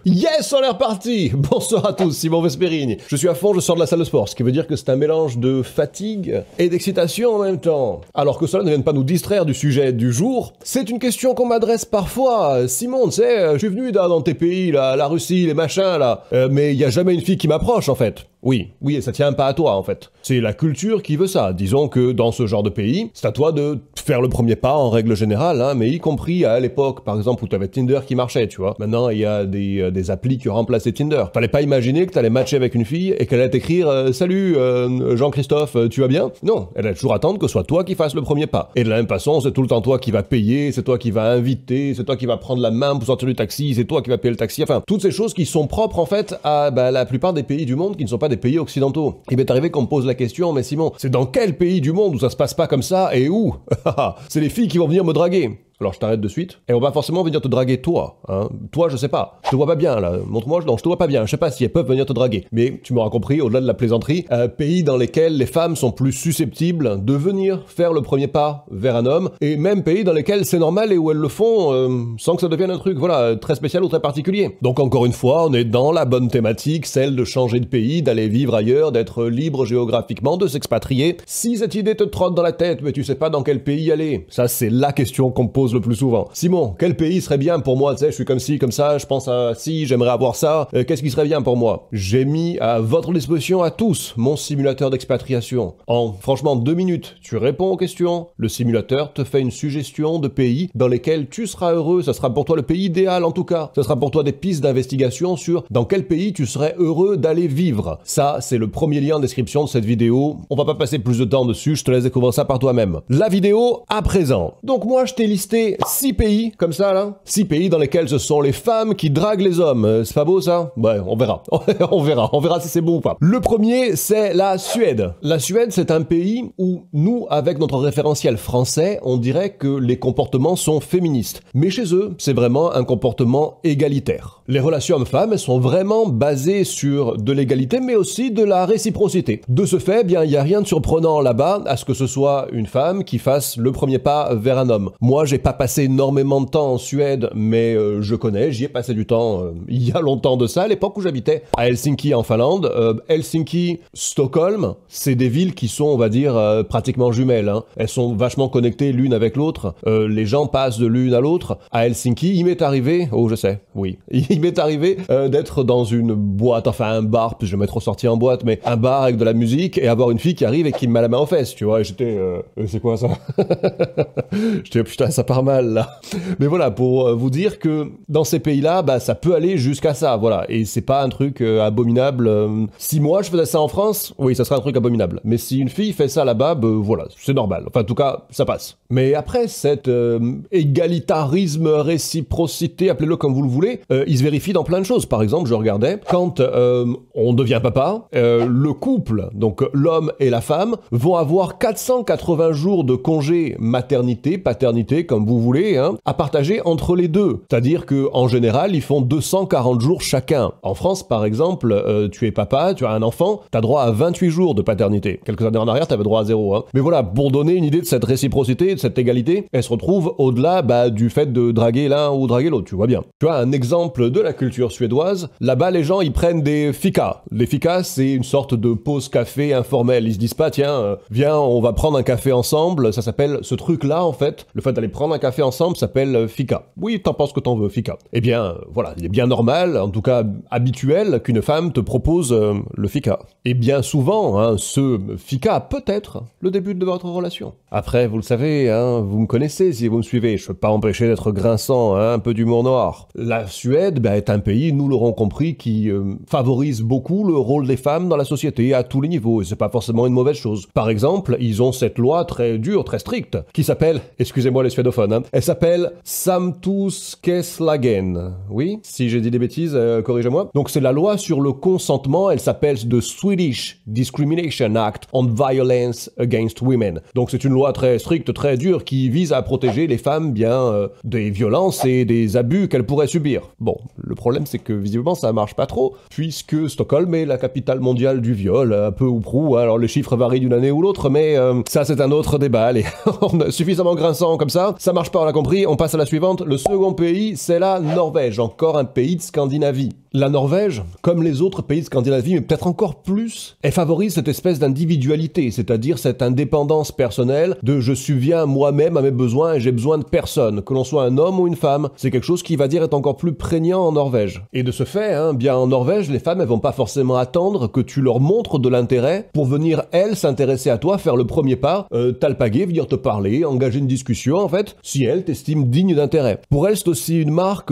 Yes, on est reparti. Bonsoir à tous, Simon Vesperini. Je suis à fond, je sors de la salle de sport, ce qui veut dire que c'est un mélange de fatigue et d'excitation en même temps. Alors que cela ne vienne pas nous distraire du sujet du jour, c'est une question qu'on m'adresse parfois. Simon, tu sais, je suis venu dans tes pays, là, la Russie, les machins, là, mais il y a jamais une fille qui m'approche, en fait. Oui, et ça tient pas à toi, en fait. C'est la culture qui veut ça. Disons que dans ce genre de pays, c'est à toi de faire le premier pas en règle générale, hein, mais y compris à l'époque, par exemple, où t'avais Tinder qui marchait, tu vois. Maintenant, il y a des applis qui ont remplacé Tinder. Fallait pas imaginer que t'allais matcher avec une fille et qu'elle allait t'écrire Salut, Jean-Christophe, tu vas bien ?» Non, elle allait toujours attendre que ce soit toi qui fasses le premier pas. Et de la même façon, c'est tout le temps toi qui vas payer, c'est toi qui vas inviter, c'est toi qui vas prendre la main pour sortir du taxi, c'est toi qui vas payer le taxi, enfin, toutes ces choses qui sont propres, en fait, à la plupart des pays du monde qui ne sont pas des pays occidentaux. Il m'est arrivé qu'on me pose la question, mais Simon, c'est dans quel pays du monde où ça se passe pas comme ça et où? C'est les filles qui vont venir me draguer. Alors je t'arrête de suite. Et on va forcément venir te draguer toi, hein. Toi, je sais pas. Je te vois pas bien, là. Montre-moi, non, je te vois pas bien. Je sais pas si elles peuvent venir te draguer. Mais tu m'auras compris, au-delà de la plaisanterie, pays dans lesquels les femmes sont plus susceptibles de venir faire le premier pas vers un homme, et même pays dans lesquels c'est normal et où elles le font sans que ça devienne un truc, voilà, très spécial ou très particulier. Donc encore une fois, on est dans la bonne thématique, celle de changer de pays, d'aller vivre ailleurs, d'être libre géographiquement, de s'expatrier. Si cette idée te trotte dans la tête, mais tu sais pas dans quel pays aller, ça c'est la question qu'on me pose le plus souvent. Simon, quel pays serait bien pour moi? Tu sais, je suis comme ci, comme ça, je pense à si, j'aimerais avoir ça. Qu'est-ce qui serait bien pour moi? J'ai mis à votre disposition à tous mon simulateur d'expatriation. En, franchement, 2 minutes, tu réponds aux questions, le simulateur te fait une suggestion de pays dans lesquels tu seras heureux, ça sera pour toi le pays idéal en tout cas. Ça sera pour toi des pistes d'investigation sur dans quel pays tu serais heureux d'aller vivre. Ça, c'est le premier lien en description de cette vidéo. On va pas passer plus de temps dessus, je te laisse découvrir ça par toi-même. La vidéo à présent. Donc moi, je t'ai listé 6 pays, comme ça, là. 6 pays dans lesquels ce sont les femmes qui draguent les hommes. C'est pas beau, ça? Ouais, on verra. On verra si c'est bon ou pas. Le premier, c'est la Suède. La Suède, c'est un pays où nous, avec notre référentiel français, on dirait que les comportements sont féministes. Mais chez eux, c'est vraiment un comportement égalitaire. Les relations hommes-femmes, elles sont vraiment basées sur de l'égalité, mais aussi de la réciprocité. De ce fait, bien, il n'y a rien de surprenant là-bas à ce que ce soit une femme qui fasse le premier pas vers un homme. Moi, j'ai pas passé énormément de temps en Suède, mais je connais, j'y ai passé du temps il y a longtemps de ça, à l'époque où j'habitais à Helsinki en Finlande. Helsinki, Stockholm, c'est des villes qui sont, on va dire, pratiquement jumelles, hein. Elles sont vachement connectées l'une avec l'autre, les gens passent de l'une à l'autre. À Helsinki, il m'est arrivé, oh je sais, oui, il m'est arrivé d'être dans une boîte, enfin un bar, puis je vais m'être ressorti en boîte, mais un bar avec de la musique et avoir une fille qui arrive et qui me met la main aux fesses, tu vois, et j'étais, c'est quoi ça? J'étais, putain, ça part mal là. Mais voilà, pour vous dire que dans ces pays-là, bah ça peut aller jusqu'à ça, voilà. Et c'est pas un truc abominable. Si moi je faisais ça en France, oui, ça serait un truc abominable. Mais si une fille fait ça là-bas, bah voilà, c'est normal. Enfin, en tout cas, ça passe. Mais après, cet égalitarisme, réciprocité, appelez-le comme vous le voulez, il se vérifie dans plein de choses. Par exemple, je regardais, quand on devient papa, le couple, donc l'homme et la femme, vont avoir 480 jours de congé maternité, paternité, comme vous voulez, hein, à partager entre les deux. C'est-à-dire que en général, ils font 240 jours chacun. En France, par exemple, tu es papa, tu as un enfant, t'as droit à 28 jours de paternité. Quelques années en arrière, t'avais droit à 0, hein. Mais voilà, pour donner une idée de cette réciprocité, de cette égalité, elle se retrouve au-delà du fait de draguer l'un ou draguer l'autre, tu vois bien. Tu as un exemple de la culture suédoise. Là-bas, les gens, ils prennent des fika. Les fika, c'est une sorte de pause café informelle. Ils se disent pas, tiens, viens, on va prendre un café ensemble. Ça s'appelle ce truc-là, en fait. Le fait d'aller prendre un café ensemble s'appelle fika. Oui, t'en penses que t'en veux, fika. Eh bien, voilà, il est bien normal, en tout cas habituel, qu'une femme te propose le fika. Et bien souvent, hein, ce fika peut être le début de votre relation. Après, vous le savez, hein, vous me connaissez si vous me suivez, je peux pas empêcher d'être grinçant, hein, un peu d'humour noir. La Suède est un pays, nous l'aurons compris, qui favorise beaucoup le rôle des femmes dans la société à tous les niveaux, et c'est pas forcément une mauvaise chose. Par exemple, ils ont cette loi très dure, très stricte, qui s'appelle, excusez-moi les suédophones, hein, elle s'appelle Samtyckeslagen. Oui, si j'ai dit des bêtises, corrigez-moi. Donc c'est la loi sur le consentement, elle s'appelle The Swedish Discrimination Act on Violence Against Women. Donc c'est une loi très stricte, très dure, qui vise à protéger les femmes des violences et des abus qu'elles pourraient subir. Bon, le problème c'est que visiblement ça marche pas trop, puisque Stockholm est la capitale mondiale du viol, un peu ou prou, alors les chiffres varient d'une année ou l'autre, mais ça c'est un autre débat, allez, suffisamment grinçant comme ça Ça marche pas, on l'a compris, on passe à la suivante. Le second pays, c'est la Norvège, encore un pays de Scandinavie. La Norvège, comme les autres pays de Scandinavie, mais peut-être encore plus, elle favorise cette espèce d'individualité, c'est-à-dire cette indépendance personnelle de je subviens moi-même à mes besoins et j'ai besoin de personne, que l'on soit un homme ou une femme. C'est quelque chose qui va dire est encore plus prégnant en Norvège. Et de ce fait, bien en Norvège, les femmes, elles vont pas forcément attendre que tu leur montres de l'intérêt pour venir, elles, s'intéresser à toi, faire le premier pas, t'alpaguer, venir te parler, engager une discussion, en fait, si elles t'estiment digne d'intérêt. Pour elles, c'est aussi une marque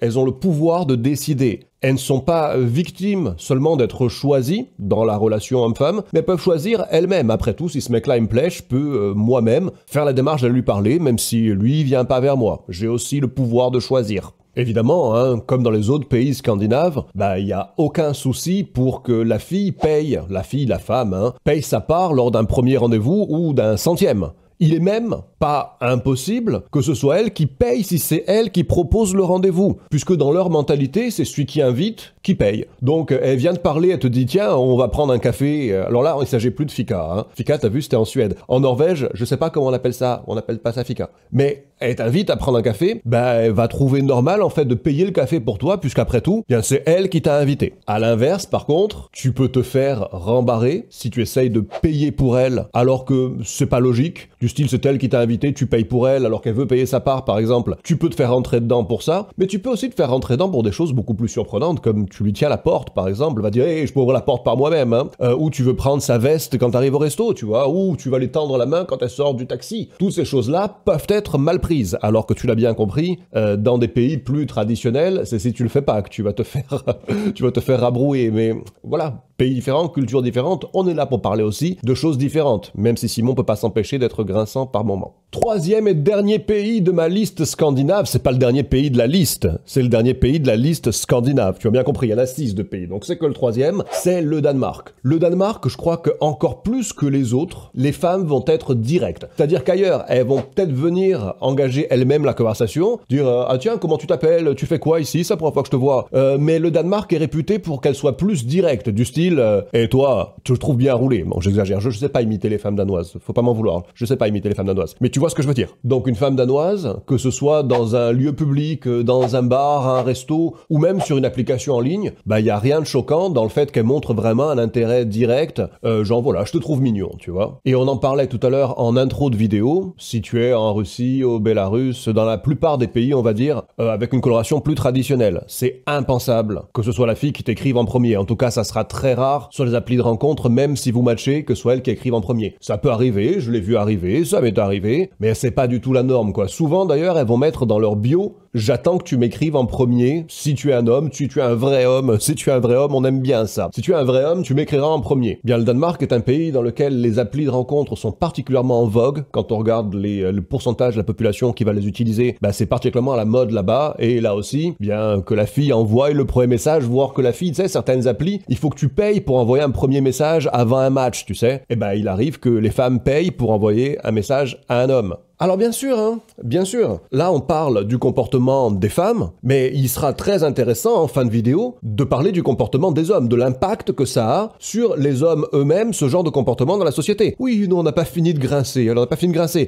elles ont le pouvoir de décider. Elles ne sont pas victimes seulement d'être choisies dans la relation homme-femme, mais peuvent choisir elles-mêmes. Après tout, si ce mec-là il me plaît, je peux moi-même faire la démarche d'aller lui parler, même si lui vient pas vers moi. J'ai aussi le pouvoir de choisir. Évidemment, comme dans les autres pays scandinaves, il n'y a aucun souci pour que la fille paye, la femme, paye sa part lors d'un premier rendez-vous ou d'un centième. Il est même pas impossible que ce soit elle qui paye si c'est elle qui propose le rendez-vous, puisque dans leur mentalité, c'est celui qui invite qui paye. Donc elle vient te parler, elle te dit tiens, on va prendre un café. Alors là, il s'agit plus de fika. Fika, t'as vu, c'était en Suède. En Norvège, je sais pas comment on appelle ça, on appelle pas ça fika. Mais elle t'invite à prendre un café, elle va trouver normal en fait de payer le café pour toi, puisqu'après tout, c'est elle qui t'a invité. À l'inverse, par contre, tu peux te faire rembarrer si tu essayes de payer pour elle, alors que c'est pas logique. Du style, c'est elle qui t'a invité, tu payes pour elle alors qu'elle veut payer sa part, par exemple. Tu peux te faire rentrer dedans pour ça, mais tu peux aussi te faire rentrer dedans pour des choses beaucoup plus surprenantes, comme tu lui tiens la porte, par exemple, va dire hey, je peux ouvrir la porte par moi-même, ou tu veux prendre sa veste quand t'arrives au resto, tu vois, ou tu vas lui tendre la main quand elle sort du taxi. Toutes ces choses-là peuvent être mal prises, alors que tu l'as bien compris, dans des pays plus traditionnels, c'est si tu le fais pas que tu vas te faire rabrouer, mais voilà. Pays différents, cultures différentes, on est là pour parler aussi de choses différentes, même si Simon peut pas s'empêcher d'être grinçant par moment. Troisième et dernier pays de ma liste scandinave, c'est pas le dernier pays de la liste, c'est le dernier pays de la liste scandinave. Tu as bien compris, il y en a 6 de pays, donc c'est que le troisième, c'est le Danemark. Le Danemark, je crois que encore plus que les autres, les femmes vont être directes. C'est-à-dire qu'ailleurs, elles vont peut-être venir engager elles-mêmes la conversation, dire ah tiens, comment tu t'appelles, tu fais quoi ici, c'est la première fois que je te vois. Mais le Danemark est réputé pour qu'elle soit plus directe, du style et toi, tu le trouves bien roulé. Bon, j'exagère, je sais pas imiter les femmes danoises, faut pas m'en vouloir, je sais pas imiter les femmes danoises. Mais tu vois ce que je veux dire. Donc une femme danoise, que ce soit dans un lieu public, dans un bar, un resto, ou même sur une application en ligne, y a rien de choquant dans le fait qu'elle montre vraiment un intérêt direct, genre voilà, je te trouve mignon, tu vois. Et on en parlait tout à l'heure en intro de vidéo, si tu es en Russie, au Bélarus, dans la plupart des pays, on va dire, avec une coloration plus traditionnelle. C'est impensable que ce soit la fille qui t'écrive en premier. En tout cas, ça sera très rare sur les applis de rencontre, même si vous matchez, que ce soit elle qui écrive en premier. Ça peut arriver, je l'ai vu arriver, ça m'est arrivé, mais c'est pas du tout la norme, quoi. Souvent, d'ailleurs, elles vont mettre dans leur bio « J'attends que tu m'écrives en premier, si tu es un homme, si tu es un vrai homme, si tu es un vrai homme, on aime bien ça. Si tu es un vrai homme, tu m'écriras en premier. » Bien, le Danemark est un pays dans lequel les applis de rencontre sont particulièrement en vogue. Quand on regarde le pourcentage de la population qui va les utiliser, c'est particulièrement à la mode là-bas. Et là aussi, bien que la fille envoie le premier message, voire que la fille, tu sais, certaines applis, il faut que tu payes pour envoyer un premier message avant un match, tu sais. Et il arrive que les femmes payent pour envoyer un message à un homme. Alors bien sûr, là on parle du comportement des femmes, mais il sera très intéressant en fin de vidéo de parler du comportement des hommes, de l'impact que ça a sur les hommes eux-mêmes, ce genre de comportement dans la société. Oui, nous on n'a pas fini de grincer,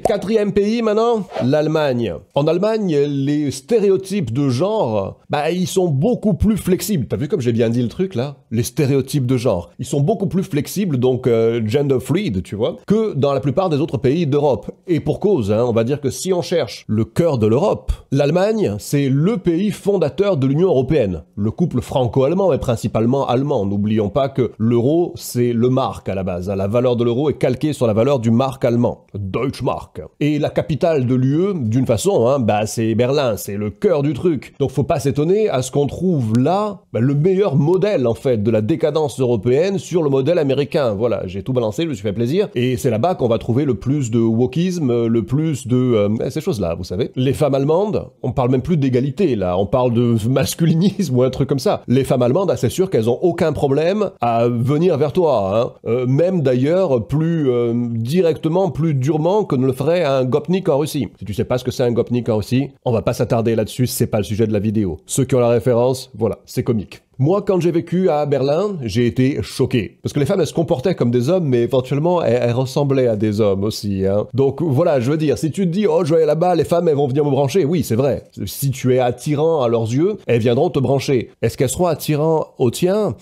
Quatrième pays maintenant, l'Allemagne. En Allemagne, les stéréotypes de genre, ils sont beaucoup plus flexibles. T'as vu comme j'ai bien dit le truc là? Les stéréotypes de genre. Ils sont beaucoup plus flexibles, donc gender fluid, tu vois, que dans la plupart des autres pays d'Europe. Et pour cause, on va dire que si on cherche le cœur de l'Europe, l'Allemagne, c'est le pays fondateur de l'Union européenne. Le couple franco-allemand est principalement allemand. N'oublions pas que l'euro, c'est le mark à la base. La valeur de l'euro est calquée sur la valeur du mark allemand, Deutschmark. Et la capitale de l'UE, d'une façon, c'est Berlin, c'est le cœur du truc. Donc faut pas s'étonner à ce qu'on trouve là le meilleur modèle en fait de la décadence européenne sur le modèle américain. Voilà, j'ai tout balancé, je me suis fait plaisir. Et c'est là-bas qu'on va trouver le plus de wokisme, le plus de ces choses-là, vous savez. Les femmes allemandes, on parle même plus d'égalité, là, on parle de masculinisme ou un truc comme ça. Les femmes allemandes, c'est sûr qu'elles ont aucun problème à venir vers toi, même d'ailleurs plus directement, plus durement que ne le ferait un gopnik en Russie. Si tu sais pas ce que c'est un gopnik en Russie, on va pas s'attarder là-dessus, c'est pas le sujet de la vidéo. Ceux qui ont la référence, voilà, c'est comique. Moi, quand j'ai vécu à Berlin, j'ai été choqué. Parce que les femmes, elles se comportaient comme des hommes, mais éventuellement, elles ressemblaient à des hommes aussi. Hein. Donc voilà, je veux dire, si tu te dis, oh, je vais aller là-bas, les femmes, elles vont venir me brancher. Oui, c'est vrai. Si tu es attirant à leurs yeux, elles viendront te brancher. Est-ce qu'elles seront attirantes aux tiens?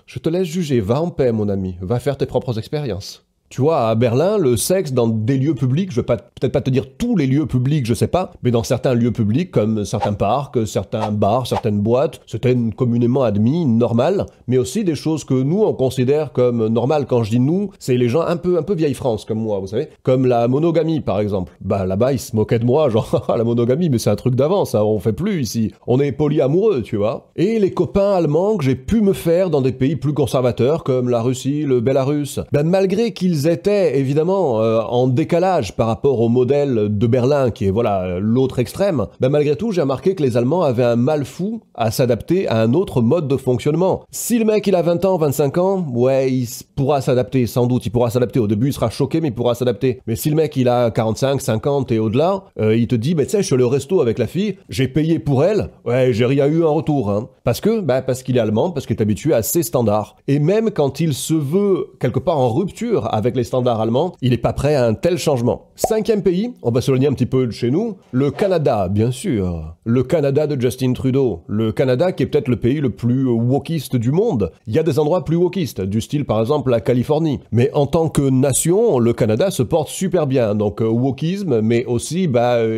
Je te laisse juger. Va en paix, mon ami. Va faire tes propres expériences. Tu vois, à Berlin, le sexe dans des lieux publics, je vais peut-être pas te dire tous les lieux publics, je sais pas, mais dans certains lieux publics, comme certains parcs, certains bars, certaines boîtes, c'était communément admis, normal, mais aussi des choses que nous, on considère comme normales. Quand je dis nous, c'est les gens un peu vieille France, comme moi, vous savez, comme la monogamie, par exemple. Bah, là-bas, ils se moquaient de moi, genre, la monogamie, mais c'est un truc d'avant, ça, on fait plus ici. On est polyamoureux, tu vois. Et les copains allemands que j'ai pu me faire dans des pays plus conservateurs, comme la Russie, le Bélarus, ben, malgré qu'ils étaient évidemment en décalage par rapport au modèle de Berlin qui est voilà l'autre extrême, ben malgré tout j'ai remarqué que les Allemands avaient un mal fou à s'adapter à un autre mode de fonctionnement. Si le mec il a 20 ans, 25 ans, ouais il pourra s'adapter, sans doute il pourra s'adapter, au début il sera choqué mais il pourra s'adapter. Mais si le mec il a 45, 50 et au-delà, il te dit, mais tu sais je suis allé au resto avec la fille, j'ai payé pour elle, ouais j'ai rien eu en retour. Hein. Parce qu'il est allemand, parce qu'il est habitué à ses standards. Et même quand il se veut quelque part en rupture avec les standards allemands, il n'est pas prêt à un tel changement. 5e pays, on va s'éloigner un petit peu de chez nous, le Canada, bien sûr. Le Canada de Justin Trudeau. Le Canada qui est peut-être le pays le plus wokiste du monde. Il y a des endroits plus wokistes, du style par exemple la Californie. Mais en tant que nation, le Canada se porte super bien. Donc wokisme, mais aussi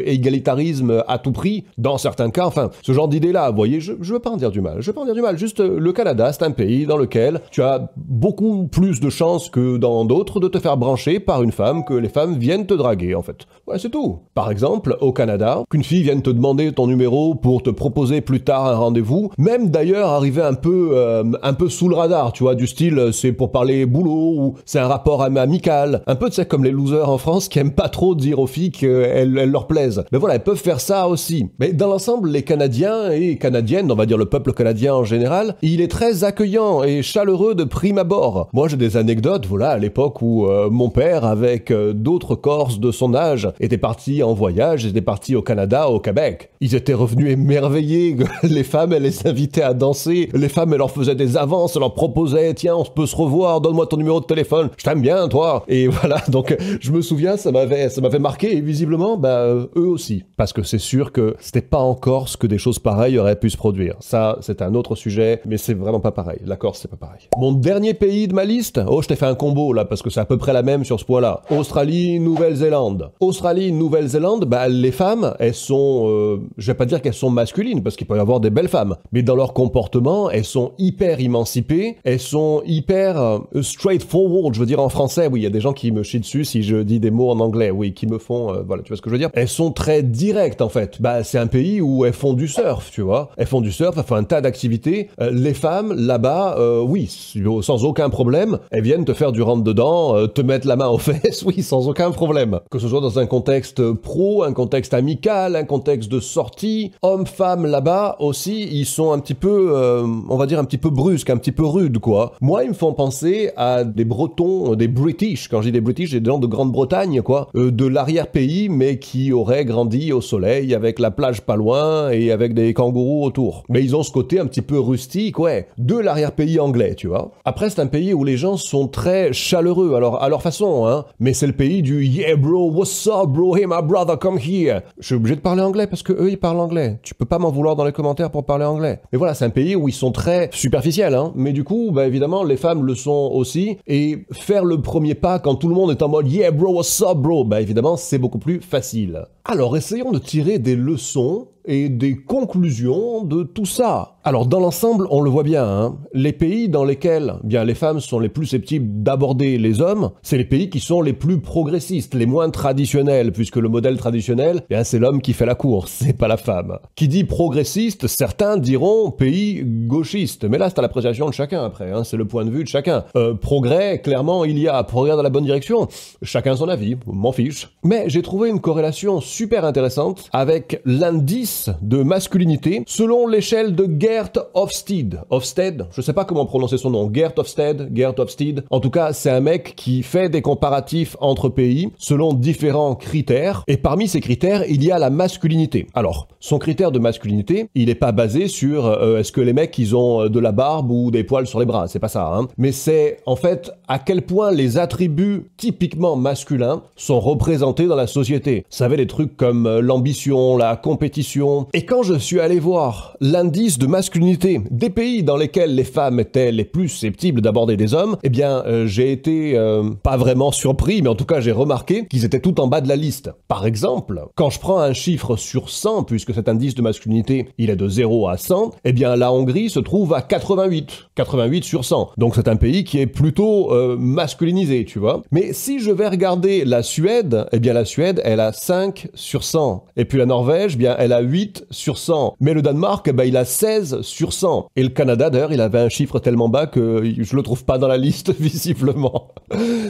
égalitarisme à tout prix, dans certains cas. Enfin, ce genre d'idée-là, vous voyez, je veux pas en dire du mal. Je veux pas en dire du mal. Juste, le Canada, c'est un pays dans lequel tu as beaucoup plus de chances que dans d'autres de te faire brancher par une femme, que les femmes viennent te draguer, en fait. Ouais, c'est tout. Par exemple, au Canada, qu'une fille vienne te demander ton numéro pour te proposer plus tard un rendez-vous, même d'ailleurs arriver un peu sous le radar, tu vois, du style, c'est pour parler boulot, ou c'est un rapport amical. Un peu, tu sais, comme les losers en France qui aiment pas trop dire aux filles qu'elles leur plaisent. Mais voilà, elles peuvent faire ça aussi. Mais dans l'ensemble, les Canadiens et Canadiennes, on va dire le peuple canadien en général, il est très accueillant et chaleureux de prime abord. Moi, j'ai des anecdotes, voilà, à l'époque où mon père, avec d'autres Corses de son âge, était parti en voyage, était parti au Canada, au Québec. Ils étaient revenus émerveillés, les femmes, elles les invitaient à danser, les femmes, elles leur faisaient des avances, elles leur proposaient, tiens, on peut se revoir, donne-moi ton numéro de téléphone, je t'aime bien, toi. Et voilà, donc je me souviens, ça m'avait marqué, et visiblement, eux aussi. Parce que c'est sûr que c'était pas en Corse que des choses pareilles auraient pu se produire. Ça, c'est un autre sujet, mais c'est vraiment pas pareil. La Corse, c'est pas pareil. Mon dernier pays de ma liste, je t'ai fait un combo là, parce que c'est à peu près la même sur ce point-là. Australie, Nouvelle-Zélande. Australie, Nouvelle-Zélande, les femmes, elles sont, je vais pas dire qu'elles sont masculines, parce qu'il peut y avoir des belles femmes, mais dans leur comportement, elles sont hyper émancipées, elles sont hyper straightforward, je veux dire en français, oui, il y a des gens qui me chient dessus si je dis des mots en anglais, oui, qui me font, voilà, tu vois ce que je veux dire. Elles sont très directes, en fait. C'est un pays où elles font du surf, tu vois. Elles font du surf, elles font un tas d'activités. Les femmes, là-bas, oui, sans aucun problème, elles viennent te faire du rentre-dedans, te mettre la main aux fesses, oui, sans aucun problème. Que ce soit dans un contexte pro, un contexte amical, un contexte de sortie, hommes-femmes, là-bas, aussi, ils sont un petit peu, on va dire un petit peu brusques, un petit peu rudes, quoi. Moi, ils me font penser à des Bretons, des British. Quand je dis des British, j'ai des gens de Grande-Bretagne, quoi. De l'arrière-pays, mais qui auraient grandi au soleil, avec la plage pas loin, et avec des kangourous autour. Mais ils ont ce côté un petit peu rustique, ouais, de l'arrière-pays anglais, tu vois. Après, c'est un pays où les gens sont très chaleureux, alors à leur façon, hein. Mais c'est le pays du yeah bro, what's up bro, hey my brother, come here. Je suis obligé de parler anglais parce que eux ils parlent anglais. Tu peux pas m'en vouloir dans les commentaires pour parler anglais. Mais voilà, c'est un pays où ils sont très superficiels, hein. Mais du coup, évidemment, les femmes le sont aussi. Et faire le premier pas quand tout le monde est en mode yeah bro, what's up bro, évidemment, c'est beaucoup plus facile. Alors, essayons de tirer des leçons et des conclusions de tout ça. Alors, dans l'ensemble, on le voit bien, hein, les pays dans lesquels les femmes sont les plus susceptibles d'aborder les hommes, c'est les pays qui sont les plus progressistes, les moins traditionnels, puisque le modèle traditionnel, c'est l'homme qui fait la cour, c'est pas la femme. Qui dit progressiste, certains diront pays gauchiste, mais là c'est à l'appréciation de chacun après, hein, c'est le point de vue de chacun. Progrès, clairement il y a, progrès dans la bonne direction, chacun son avis, m'en fiche. Mais j'ai trouvé une corrélation super intéressante avec l'indice indice de masculinité selon l'échelle de Geert Hofstede. Hofstede, je sais pas comment prononcer son nom, Geert Hofstede. En tout cas, c'est un mec qui fait des comparatifs entre pays selon différents critères. Et parmi ces critères, il y a la masculinité. Alors, son critère de masculinité, il est pas basé sur est-ce que les mecs, ils ont de la barbe ou des poils sur les bras. C'est pas ça, hein. Mais c'est, en fait, à quel point les attributs typiquement masculins sont représentés dans la société. Vous savez, des trucs comme l'ambition, la compétition. Et quand je suis allé voir l'indice de masculinité des pays dans lesquels les femmes étaient les plus susceptibles d'aborder des hommes, eh bien, j'ai été pas vraiment surpris, mais en tout cas, j'ai remarqué qu'ils étaient tout en bas de la liste. Par exemple, quand je prends un chiffre sur 100, puisque cet indice de masculinité, il est de 0 à 100, eh bien, la Hongrie se trouve à 88. 88 sur 100. Donc, c'est un pays qui est plutôt masculinisé, tu vois. Mais si je vais regarder la Suède, eh bien, la Suède, elle a 5 sur 100. Et puis la Norvège, eh bien, elle a 8 sur 100. Mais le Danemark, eh ben, il a 16 sur 100. Et le Canada, d'ailleurs, il avait un chiffre tellement bas que je le trouve pas dans la liste, visiblement.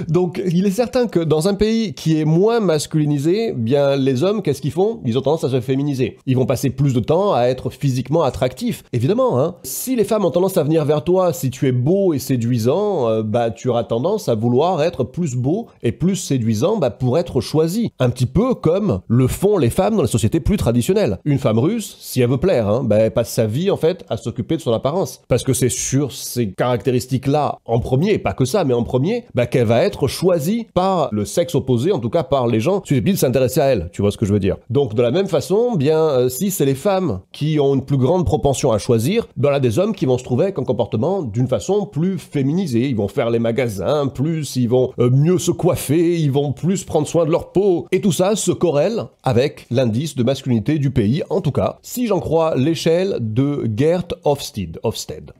Donc, il est certain que dans un pays qui est moins masculinisé, bien, les hommes, qu'est-ce qu'ils font? Ils ont tendance à se féminiser. Ils vont passer plus de temps à être physiquement attractifs. Évidemment, hein. Si les femmes ont tendance à venir vers toi, si tu es beau et séduisant, bah, tu auras tendance à vouloir être plus beau et plus séduisant, bah, pour être choisi. Un petit peu comme le font les femmes dans les sociétés plus traditionnelles. Une femme russe, si elle veut plaire, hein, bah, elle passe sa vie, en fait, à s'occuper de son apparence. Parce que c'est sur ces caractéristiques-là, en premier, pas que ça, mais en premier, bah, qu'elle va être choisie par le sexe opposé, en tout cas par les gens susceptibles de s'intéresser à elle. Tu vois ce que je veux dire? Donc, de la même façon, bien, si c'est les femmes qui ont une plus grande propension à choisir, ben là, des hommes qui vont se trouver avec un comportement d'une façon plus féminisée. Ils vont faire les magasins plus, ils vont mieux se coiffer, ils vont plus prendre soin de leur peau. Et tout ça se corrèle avec l'indice de masculinité du pays, en tout cas, si j'en crois l'échelle de Geert Hofstede,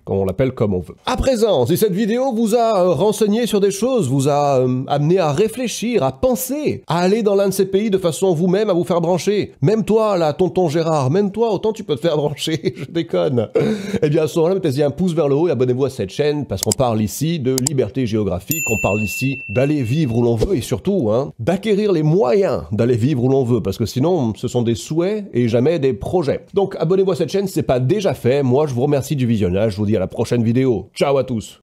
on l'appelle comme on veut. À présent, si cette vidéo vous a renseigné sur des choses, vous a amené à réfléchir, à penser, à aller dans l'un de ces pays de façon vous-même à vous faire brancher, même toi, là, tonton Gérard, même toi, autant tu peux te faire brancher, je déconne. Eh bien, à ce moment-là, mettez-y un pouce vers le haut et abonnez-vous à cette chaîne, parce qu'on parle ici de liberté géographique, on parle ici d'aller vivre où l'on veut, et surtout, hein, d'acquérir les moyens d'aller vivre où l'on veut, parce que sinon, ce sont des souhaits et jamais des projets. Donc, abonnez-vous à cette chaîne si c'est pas déjà fait. Moi, je vous remercie du visionnage, je vous dis à la prochaine vidéo. Ciao à tous.